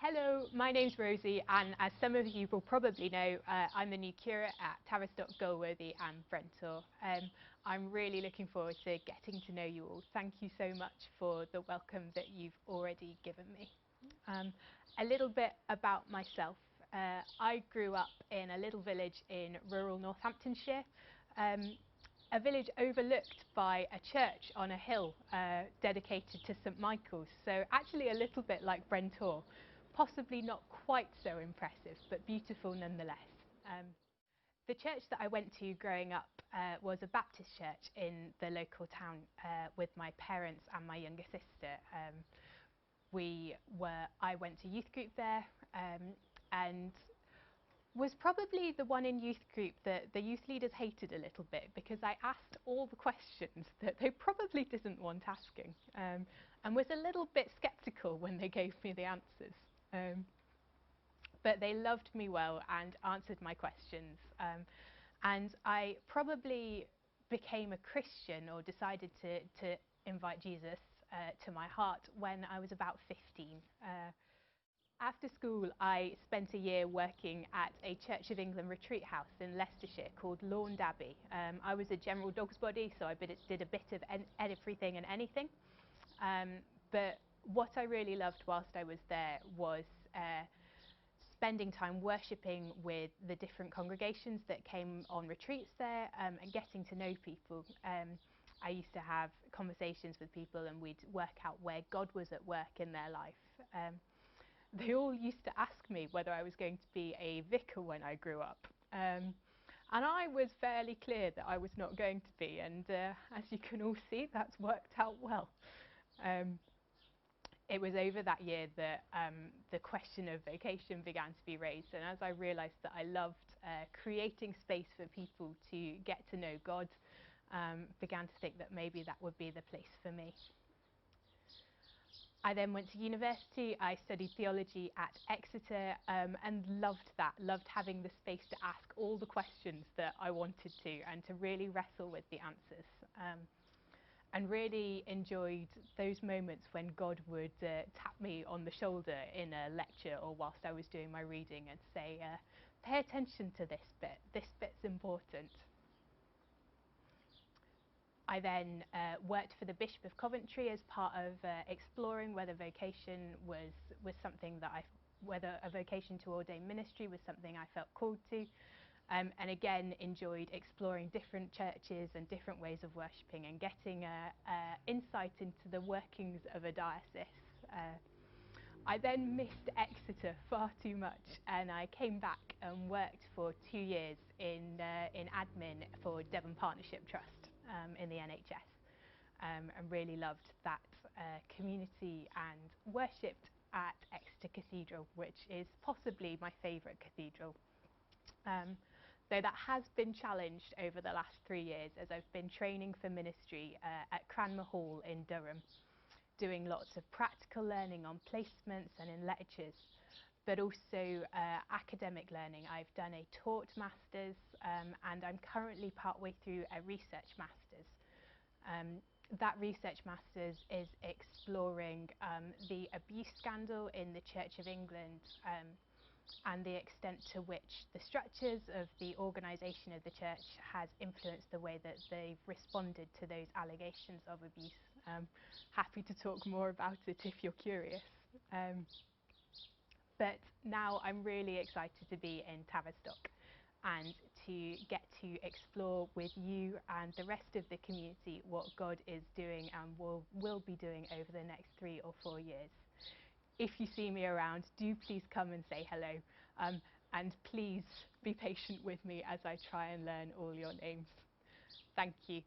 Hello, my name's Rosie, and as some of you will probably know, I'm the new curate at Tavistock, Gulworthy and Brentor. I'm really looking forward to getting to know you all. Thank you so much for the welcome that you've already given me. A little bit about myself. I grew up in a little village in rural Northamptonshire, a village overlooked by a church on a hill dedicated to St Michael's, so actually a little bit like Brentor. Possibly not quite so impressive, but beautiful nonetheless. The church that I went to growing up was a Baptist church in the local town with my parents and my younger sister. I went to youth group there and was probably the one in youth group that the youth leaders hated a little bit because I asked all the questions that they probably didn't want asking, and was a little bit sceptical when they gave me the answers. But they loved me well and answered my questions, and I probably became a Christian or decided to invite Jesus to my heart when I was about 15. After school, I spent a year working at a Church of England retreat house in Leicestershire called Lawn Abbey. I was a general dog's body, so I did a bit of everything and anything. But what I really loved whilst I was there was spending time worshipping with the different congregations that came on retreats there, and getting to know people. I used to have conversations with people and we'd work out where God was at work in their life. They all used to ask me whether I was going to be a vicar when I grew up. And I was fairly clear that I was not going to be, and as you can all see, that's worked out well. It was over that year that the question of vocation began to be raised, and as I realised that I loved creating space for people to get to know God, began to think that maybe that would be the place for me. I then went to university. I studied theology at Exeter, and loved that, loved having the space to ask all the questions that I wanted to and to really wrestle with the answers. And really enjoyed those moments when God would tap me on the shoulder in a lecture or whilst I was doing my reading and say, pay attention to this bit's important. I then worked for the Bishop of Coventry as part of exploring whether vocation was something that whether a vocation to ordained ministry was something I felt called to. And again enjoyed exploring different churches and different ways of worshipping and getting insight into the workings of a diocese. I then missed Exeter far too much, and I came back and worked for 2 years in admin for Devon Partnership Trust in the NHS, and really loved that community and worshipped at Exeter Cathedral, which is possibly my favourite cathedral. Though that has been challenged over the last 3 years as I've been training for ministry at Cranmer Hall in Durham, doing lots of practical learning on placements and in lectures, but also academic learning. I've done a taught masters, and I'm currently partway through a research masters. That research masters is exploring the abuse scandal in the Church of England, and the extent to which the structures of the organisation of the church has influenced the way that they've responded to those allegations of abuse. Happy to talk more about it if you're curious. But now I'm really excited to be in Tavistock and to get to explore with you and the rest of the community what God is doing and will be doing over the next 3 or 4 years. If you see me around, do please come and say hello, and please be patient with me as I try and learn all your names. Thank you.